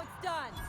how it's done!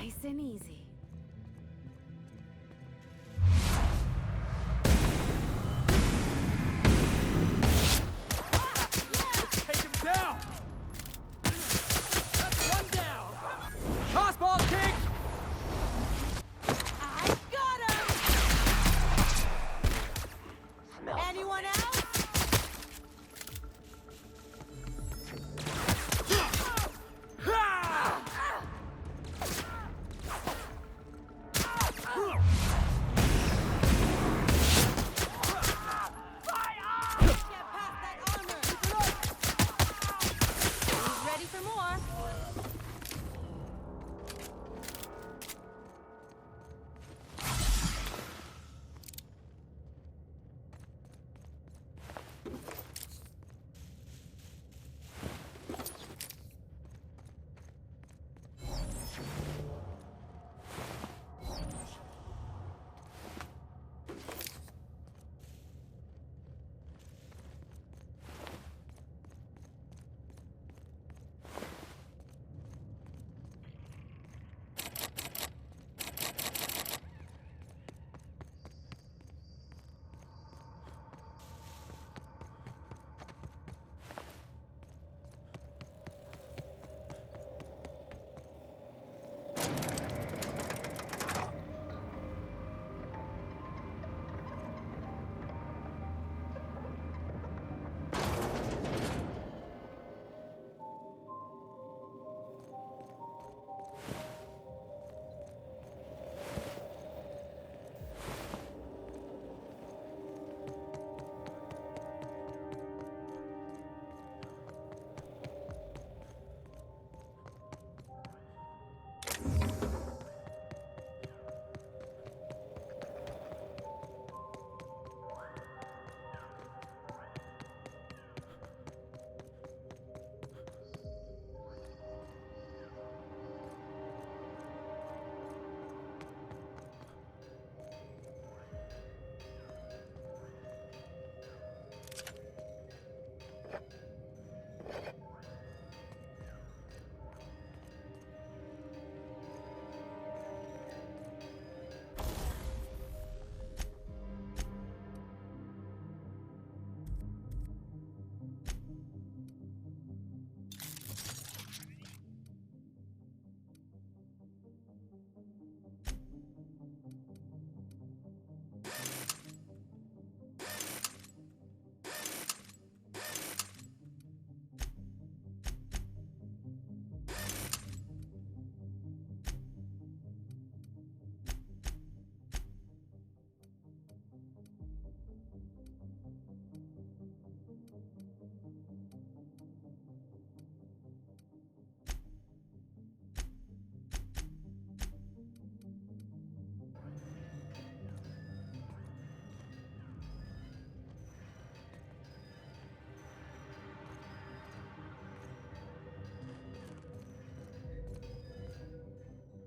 Nice and easy. Take him down! That's one down! Crossball kick! I got him! Anyone else?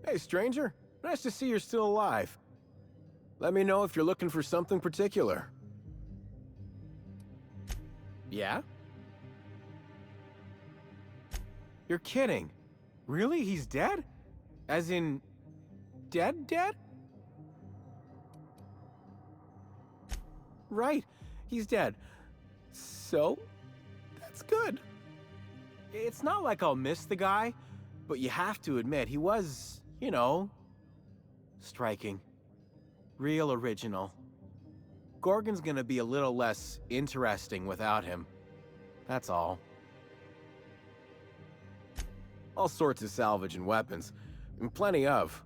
Hey, stranger. Nice to see you're still alive. Let me know if you're looking for something particular. Yeah? You're kidding. Really? He's dead? As in... dead? Right. He's dead. So, that's good. It's not like I'll miss the guy, but you have to admit he was, you know, striking. Real original. Gorgon's gonna be a little less interesting without him. That's all. All sorts of salvage and weapons. And plenty of.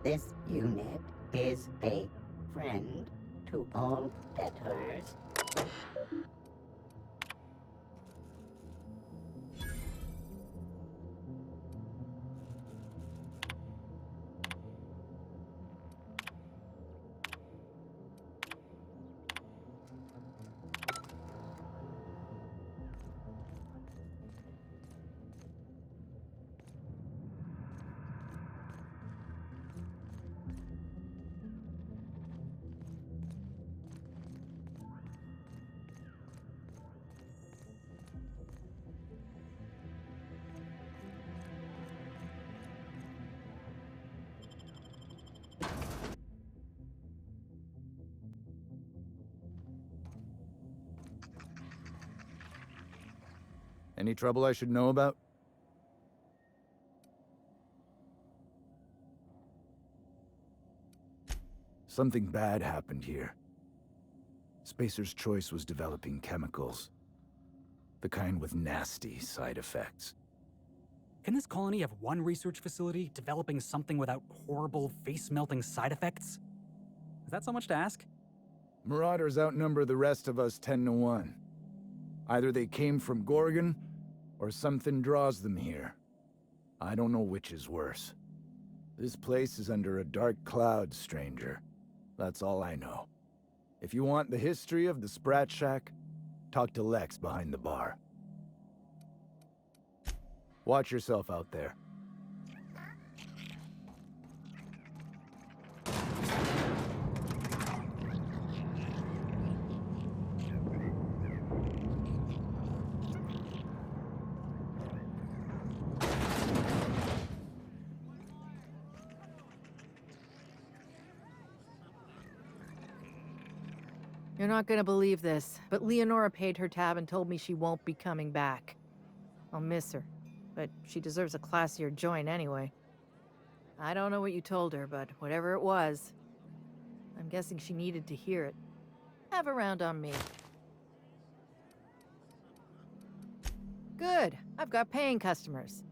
This unit is a friend to all debtors. Any trouble I should know about? Something bad happened here. Spacer's Choice was developing chemicals. The kind with nasty side effects. Can this colony have one research facility developing something without horrible, face-melting side effects? Is that so much to ask? Marauders outnumber the rest of us 10 to 1. Either they came from Gorgon, or something draws them here. I don't know which is worse. This place is under a dark cloud, stranger. That's all I know. If you want the history of the Sprat Shack, talk to Lex behind the bar. Watch yourself out there. You're not gonna believe this, but Leonora paid her tab and told me she won't be coming back. I'll miss her, but she deserves a classier joint anyway. I don't know what you told her, but whatever it was, I'm guessing she needed to hear it. Have a round on me. Good. I've got paying customers.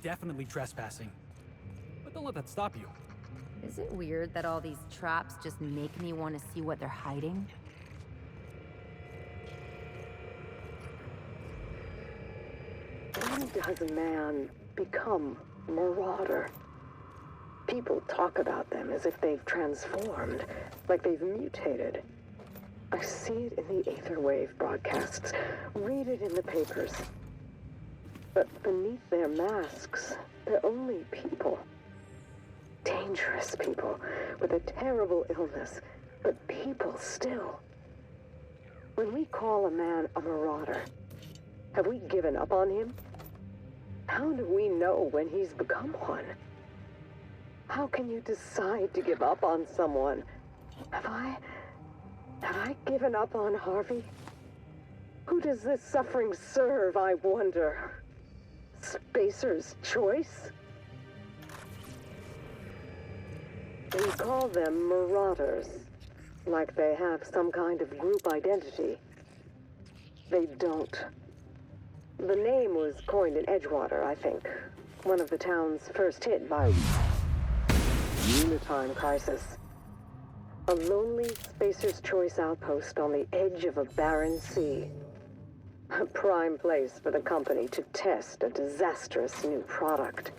definitely trespassing. But don't let that stop you. Is it weird that all these traps just make me want to see what they're hiding? When does a man become a marauder? People talk about them as if they've transformed, like they've mutated. I see it in the Aetherwave broadcasts, read it in the papers. But beneath their masks, they're only people. Dangerous people with a terrible illness, but people still. When we call a man a marauder, have we given up on him? How do we know when he's become one? How can you decide to give up on someone? Have I given up on Harvey? Who does this suffering serve, I wonder? Spacer's choice? We call them marauders, like they have some kind of group identity. They don't. The name was coined in Edgewater, I think. One of the towns first hit by Unitime crisis. A lonely Spacer's Choice outpost on the edge of a barren sea. A prime place for the company to test a disastrous new product.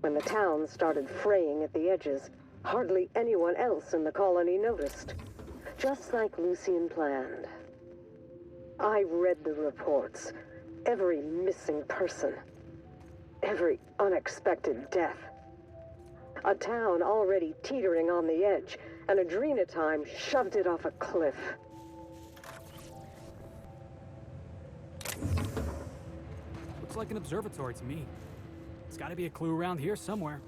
When the town started fraying at the edges, hardly anyone else in the colony noticed. Just like Lucian planned. I read the reports. Every missing person. Every unexpected death. A town already teetering on the edge, and Adrenatime shoved it off a cliff. Looks like an observatory to me. There's gotta be a clue around here somewhere.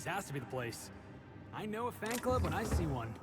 This has to be the place. I know a fan club when I see one.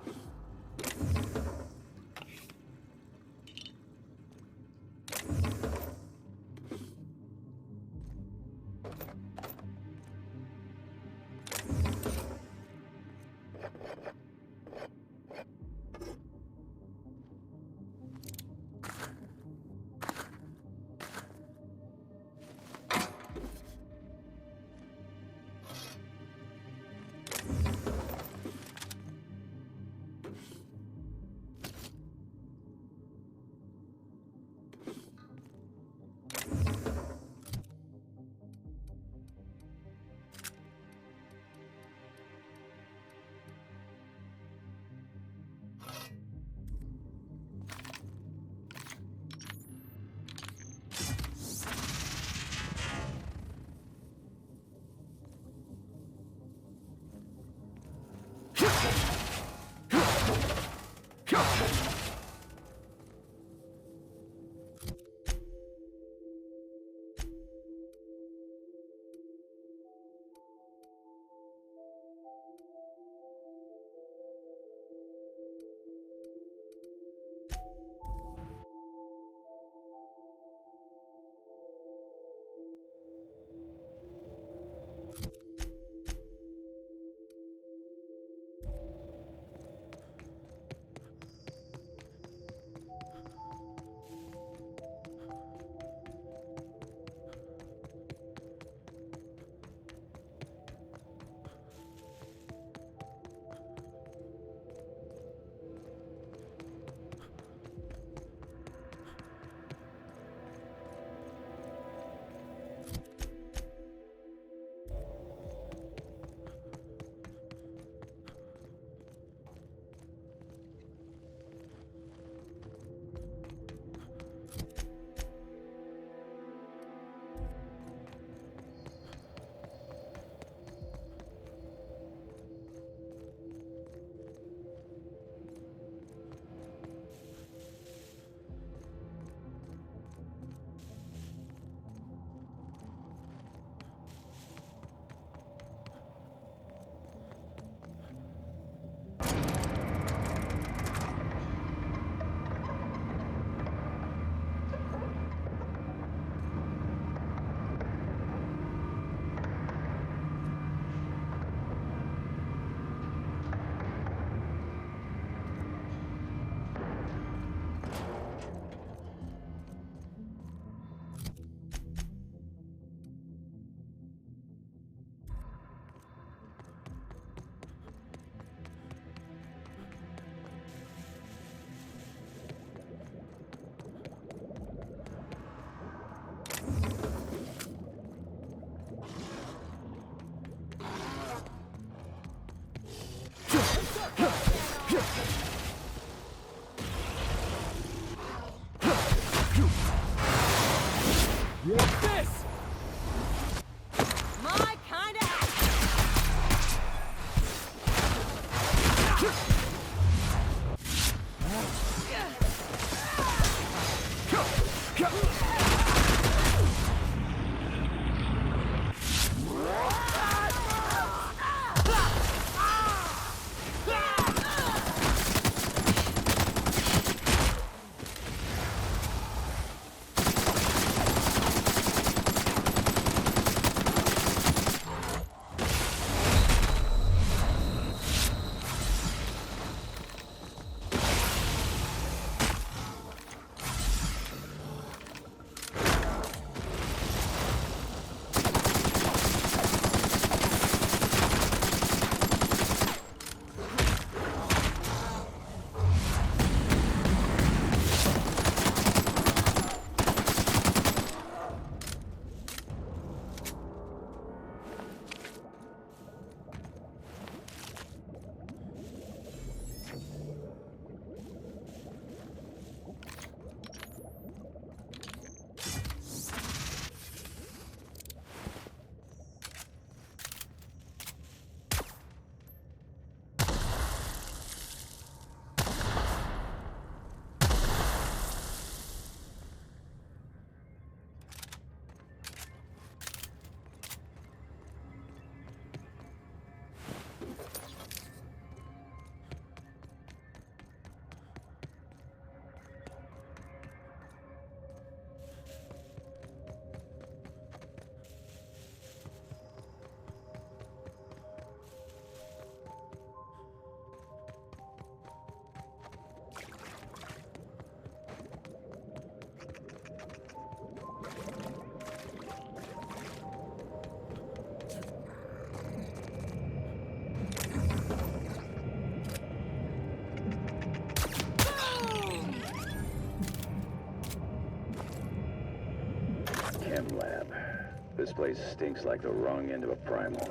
place stinks like the wrong end of a primal.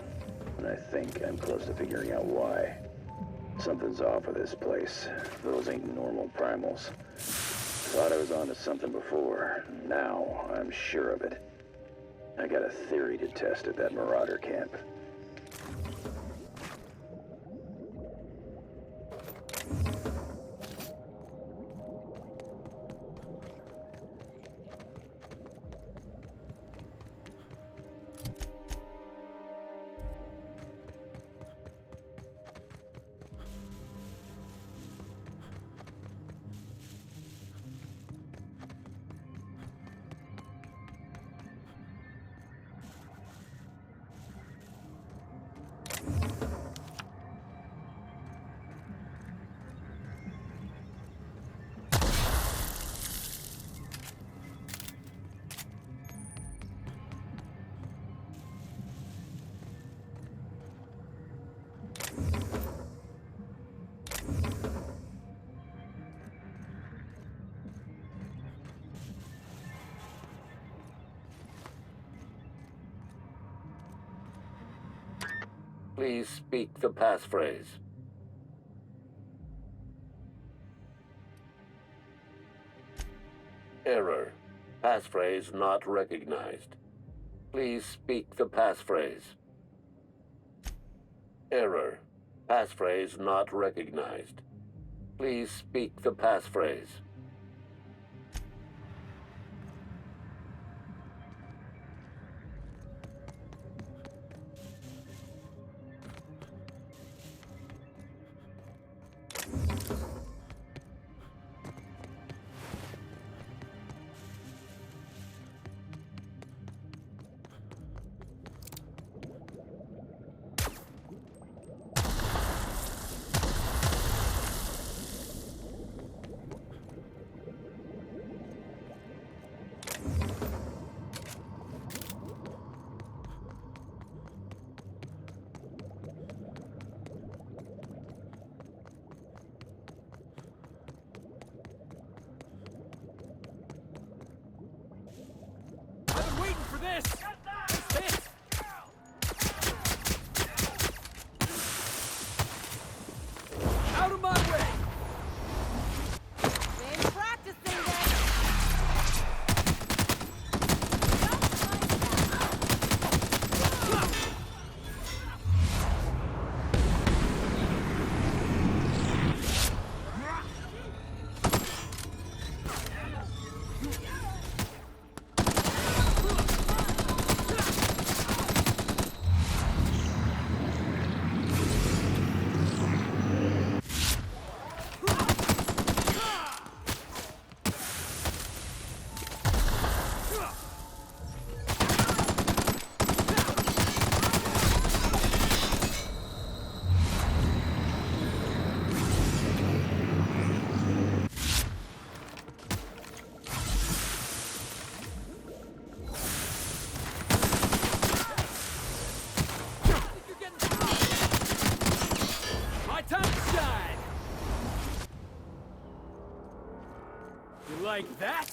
And I think I'm close to figuring out why. Something's off with this place. Those ain't normal primals. Thought I was onto something before. Now I'm sure of it. I got a theory to test at that Marauder camp. Please speak the passphrase. Error. Passphrase not recognized. Please speak the passphrase. Error. Passphrase not recognized. Please speak the passphrase. I've been waiting for this! What's this? Out of my way! Been practicing this. My time to shine! You like that?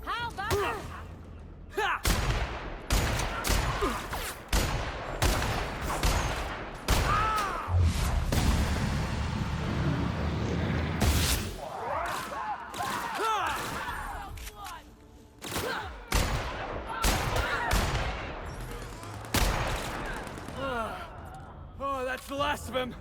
How about that? Ha! Oh, that's the last of him.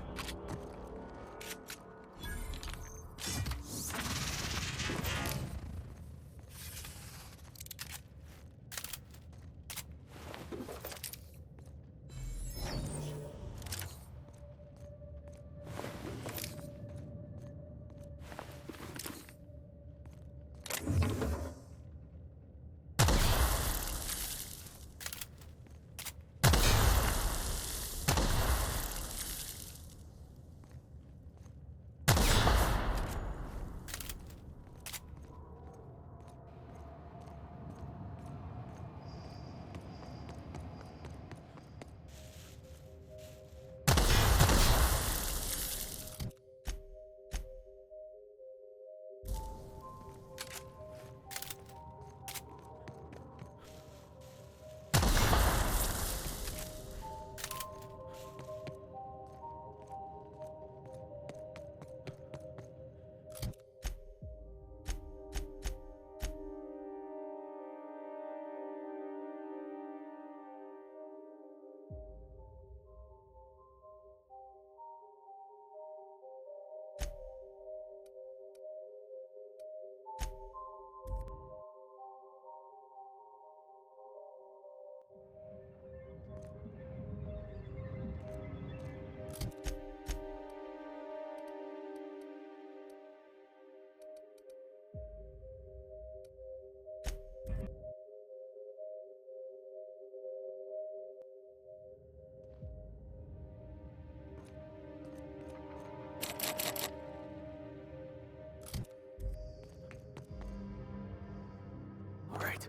All right,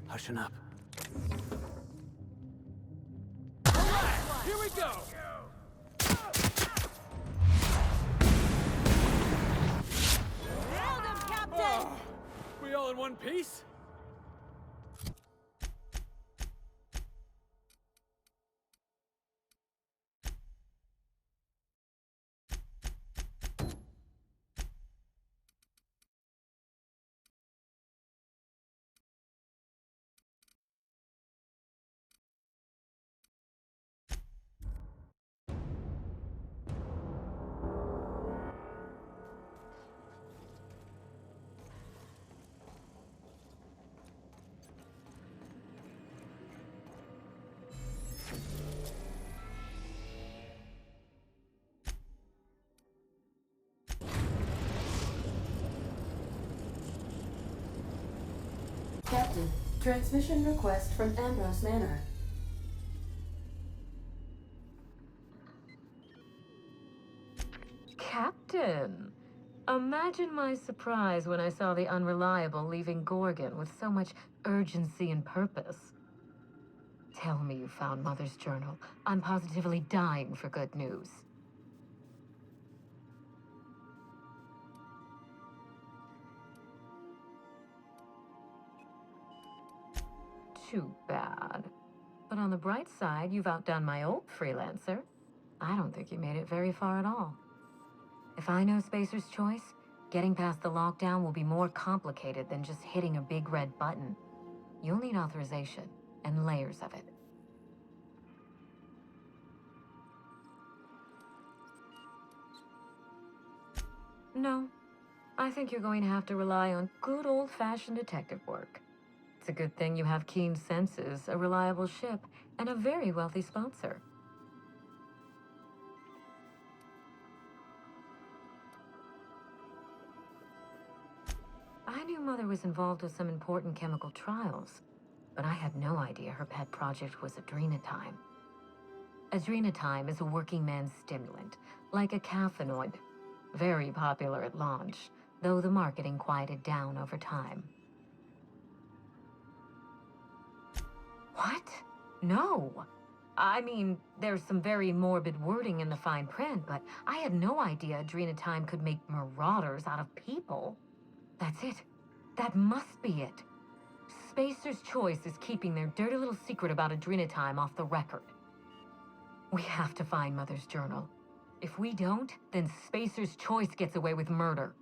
hushing up. Here we go! Nailed him, Captain! Oh, we all in one piece? Captain, transmission request from Ambrose Manor. Captain, imagine my surprise when I saw the Unreliable leaving Gorgon with so much urgency and purpose. Tell me you found Mother's journal. I'm positively dying for good news. Too bad. But on the bright side, you've outdone my old freelancer. I don't think you made it very far at all. If I know Spacer's choice, getting past the lockdown will be more complicated than just hitting a big red button. You'll need authorization, and layers of it. No, I think you're going to have to rely on good old-fashioned detective work. It's a good thing you have keen senses, a reliable ship, and a very wealthy sponsor. I knew Mother was involved with some important chemical trials, but I had no idea her pet project was adrenatime. Adrenatime is a working man's stimulant, like a caffeinoid. Very popular at launch, though the marketing quieted down over time. What? No! I mean, there's some very morbid wording in the fine print, but I had no idea Adrenatime could make marauders out of people. That's it. That must be it. Spacer's Choice is keeping their dirty little secret about Adrenatime off the record. We have to find Mother's journal. If we don't, then Spacer's Choice gets away with murder.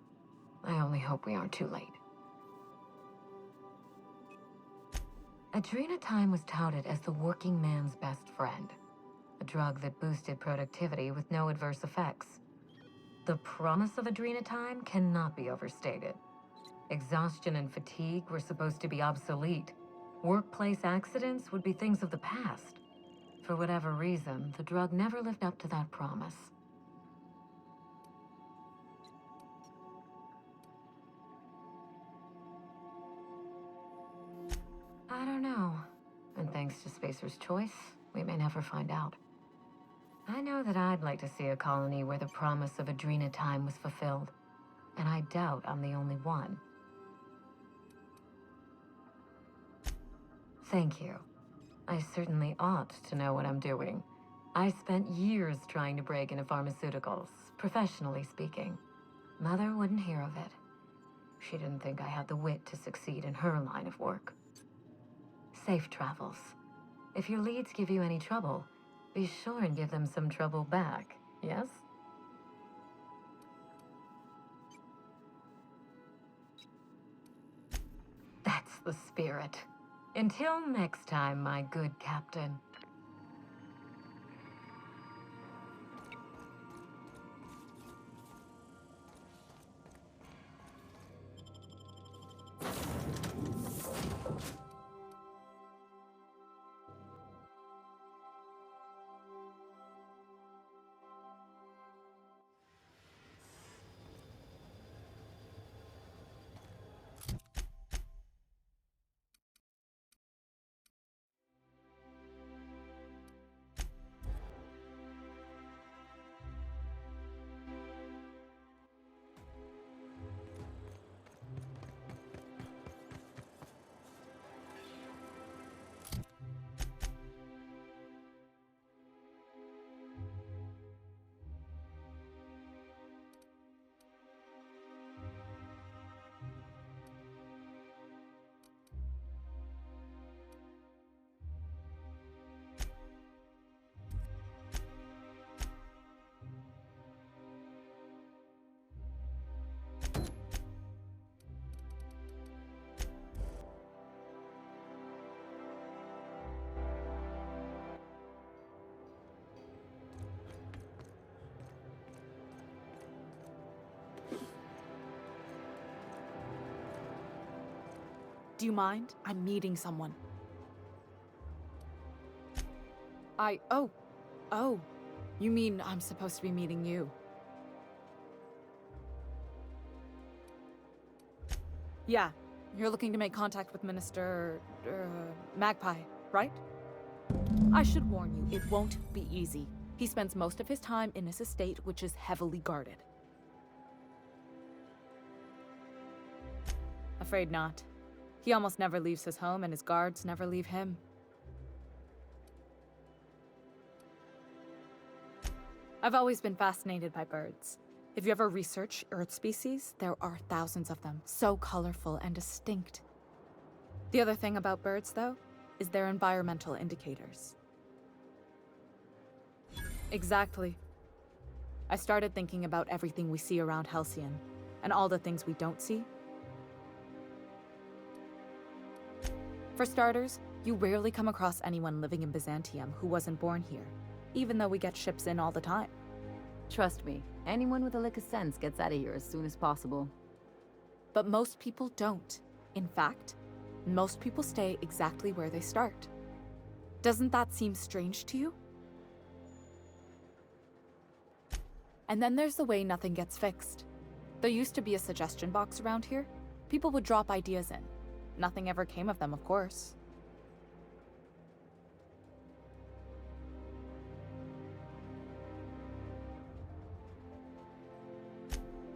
I only hope we aren't too late. Adrenatime was touted as the working man's best friend, a drug that boosted productivity with no adverse effects. The promise of Adrenatime cannot be overstated. Exhaustion and fatigue were supposed to be obsolete. Workplace accidents would be things of the past. For whatever reason, the drug never lived up to that promise. I don't know. And thanks to Spacer's Choice, we may never find out. I know that I'd like to see a colony where the promise of Adrenatime was fulfilled. And I doubt I'm the only one. Thank you. I certainly ought to know what I'm doing. I spent years trying to break into pharmaceuticals, professionally speaking. Mother wouldn't hear of it. She didn't think I had the wit to succeed in her line of work. Safe travels. If your leads give you any trouble, be sure and give them some trouble back, yes? That's the spirit. Until next time, my good captain. Do you mind? I'm meeting someone. Oh. You mean I'm supposed to be meeting you? Yeah, you're looking to make contact with Minister... Magpie, right? I should warn you, it won't be easy. He spends most of his time in his estate, which is heavily guarded. Afraid not. He almost never leaves his home, and his guards never leave him. I've always been fascinated by birds. If you ever research Earth species, there are thousands of them, so colorful and distinct. The other thing about birds, though, is their environmental indicators. Exactly. I started thinking about everything we see around Halcyon, and all the things we don't see. For starters, you rarely come across anyone living in Byzantium who wasn't born here, even though we get ships in all the time. Trust me, anyone with a lick of sense gets out of here as soon as possible. But most people don't. In fact, most people stay exactly where they start. Doesn't that seem strange to you? And then there's the way nothing gets fixed. There used to be a suggestion box around here. People would drop ideas in. Nothing ever came of them, of course.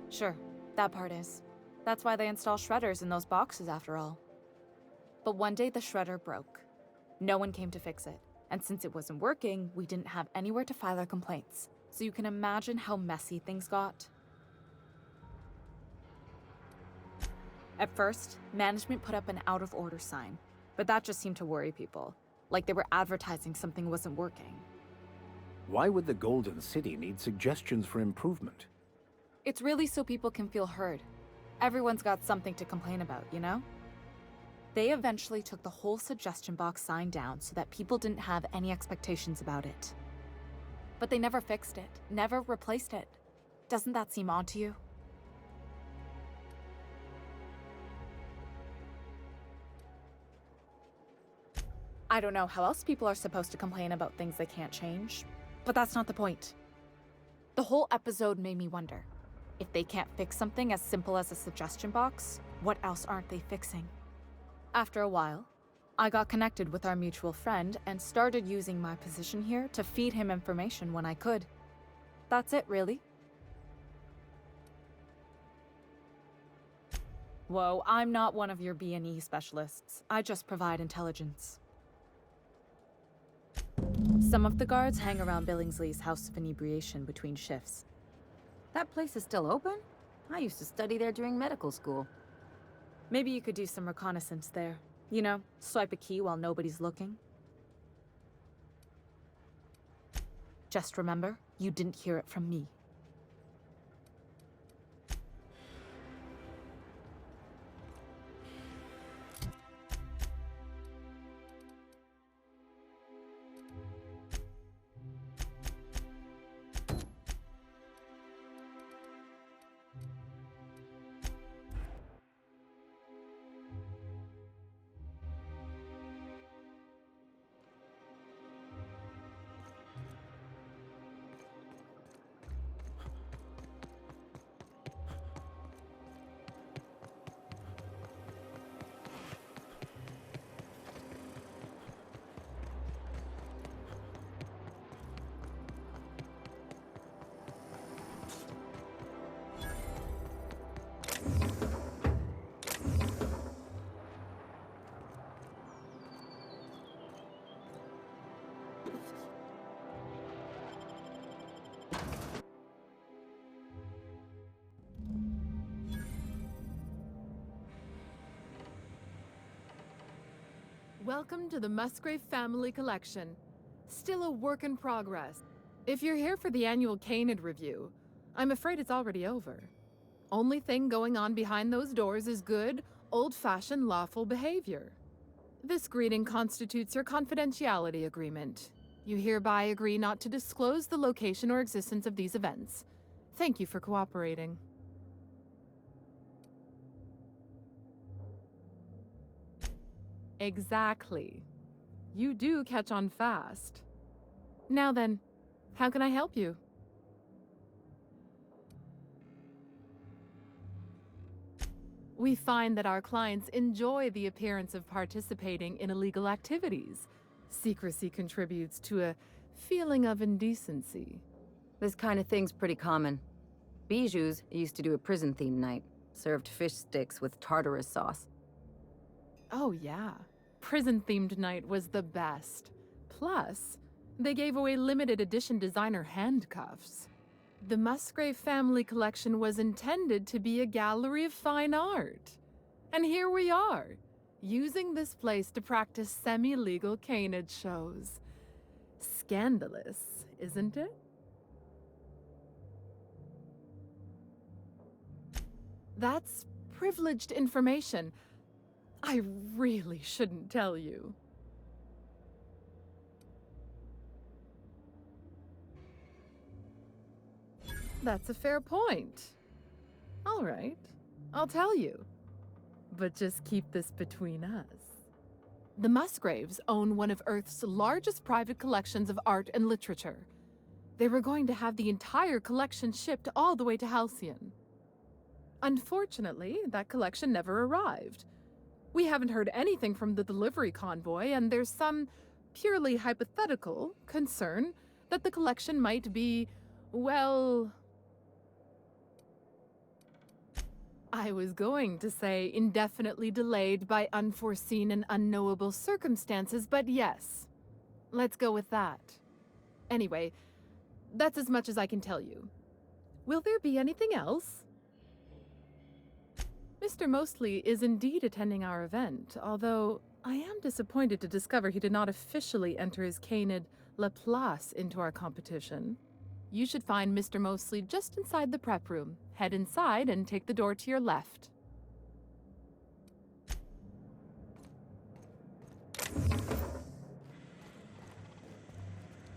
Sure, that part is. That's why they install shredders in those boxes, after all. But one day the shredder broke. No one came to fix it. And since it wasn't working, we didn't have anywhere to file our complaints. So you can imagine how messy things got. At first, management put up an out-of-order sign, but that just seemed to worry people, like they were advertising something wasn't working. Why would the Golden City need suggestions for improvement? It's really so people can feel heard. Everyone's got something to complain about, you know? They eventually took the whole suggestion box sign down so that people didn't have any expectations about it. But they never fixed it, never replaced it. Doesn't that seem odd to you? I don't know how else people are supposed to complain about things they can't change, but that's not the point. The whole episode made me wonder, if they can't fix something as simple as a suggestion box, what else aren't they fixing? After a while, I got connected with our mutual friend and started using my position here to feed him information when I could. That's it, really. Whoa, I'm not one of your B&E specialists. I just provide intelligence. Some of the guards hang around Billingsley's House of Inebriation between shifts. That place is still open? I used to study there during medical school. Maybe you could do some reconnaissance there. You know, swipe a key while nobody's looking. Just remember, you didn't hear it from me. Welcome to the Musgrave Family Collection. Still a work in progress. If you're here for the annual Canid review, I'm afraid it's already over. Only thing going on behind those doors is good, old-fashioned lawful behavior. This greeting constitutes your confidentiality agreement. You hereby agree not to disclose the location or existence of these events. Thank you for cooperating. Exactly. You do catch on fast. Now then, how can I help you? We find that our clients enjoy the appearance of participating in illegal activities. Secrecy contributes to a feeling of indecency. This kind of thing's pretty common. Bijou's used to do a prison-themed night. Served fish sticks with tartarus sauce. Oh yeah, prison-themed night was the best. Plus, they gave away limited edition designer handcuffs. The Musgrave Family Collection was intended to be a gallery of fine art. And here we are, using this place to practice semi-legal canid shows. Scandalous, isn't it? That's privileged information. I really shouldn't tell you. That's a fair point. All right, I'll tell you. But just keep this between us. The Musgraves own one of Earth's largest private collections of art and literature. They were going to have the entire collection shipped all the way to Halcyon. Unfortunately, that collection never arrived. We haven't heard anything from the delivery convoy, and there's some purely hypothetical concern that the collection might be, well... I was going to say indefinitely delayed by unforeseen and unknowable circumstances, but yes. Let's go with that. Anyway, that's as much as I can tell you. Will there be anything else? Mr. Mostly is indeed attending our event, although I am disappointed to discover he did not officially enter his canid Laplace into our competition. You should find Mr. Mostly just inside the prep room. Head inside and take the door to your left.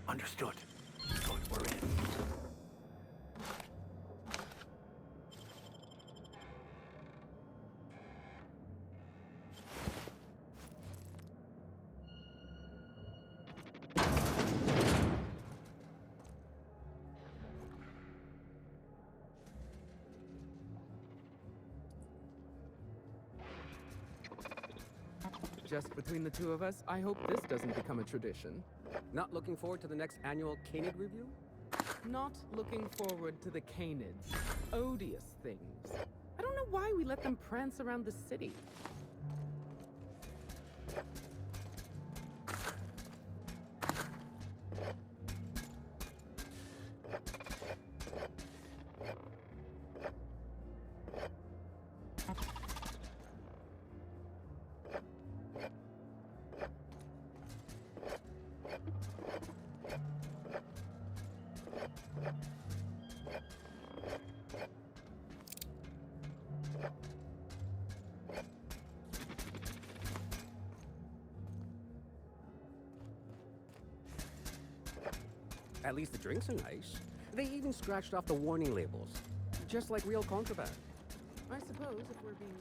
Understood. Good, we're in. Just between the two of us, I hope this doesn't become a tradition. Not looking forward to the next annual Canid review? Not looking forward to the canids. Odious things. I don't know why we let them prance around the city. At least the drinks are nice. They even scratched off the warning labels. Just like real contraband. I suppose if we're being...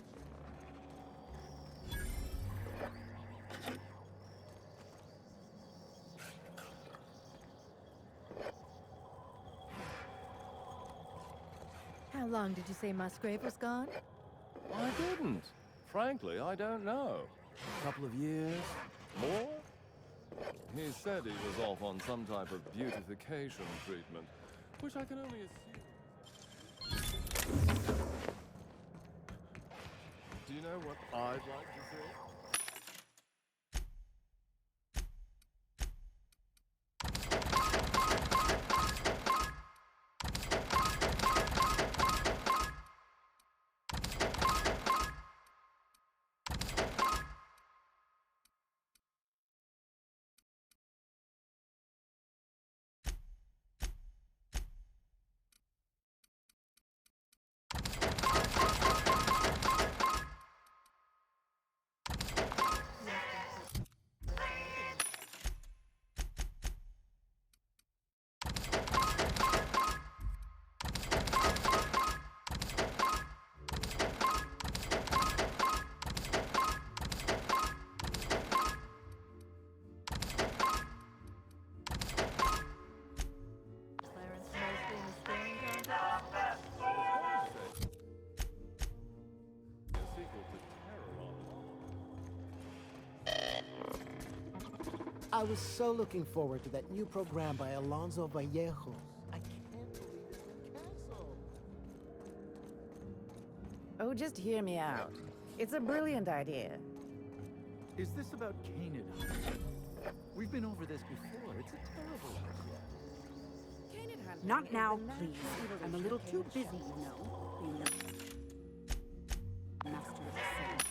How long did you say Musgrave was gone? I didn't. Frankly, I don't know. A couple of years? More? He said he was off on some type of beautification treatment, which I can only assume. Do you know what I'd like to see? I was so looking forward to that new program by Alonso Vallejo. I can't believe it's been canceled. Oh, just hear me out. It's a brilliant idea. Is this about Canaan? We've been over this before. It's a terrible idea. Not now, please. I'm a little too busy, you know. Being the master of the sea.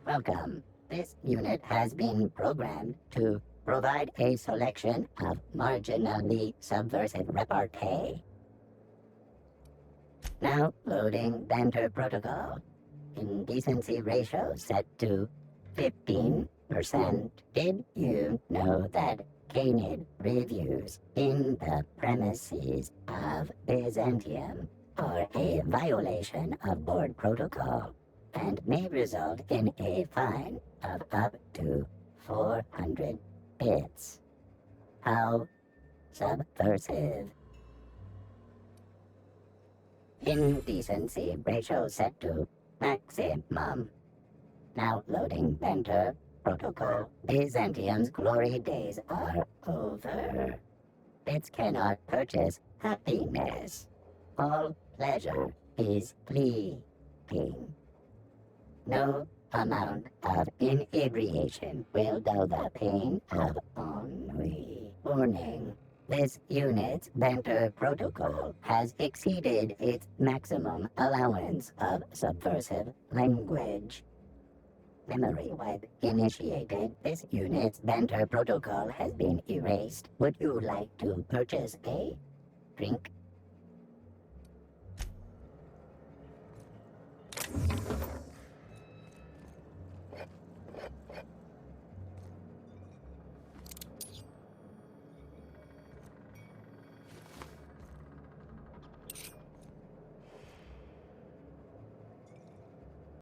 Welcome. This unit has been programmed to provide a selection of marginally subversive repartee. Now loading banter protocol. Indecency ratio set to 15%. Did you know that canid reviews in the premises of Byzantium are a violation of board protocol? and may result in a fine of up to 400 bits. How subversive. Indecency ratio set to maximum. Now loading Venter protocol. Byzantium's glory days are over. Bits cannot purchase happiness. All pleasure is fleeting. No amount of inebriation will dull the pain of ennui. Warning. This unit's Venter protocol has exceeded its maximum allowance of subversive language. Memory wipe initiated. This unit's Venter protocol has been erased. Would you like to purchase a drink?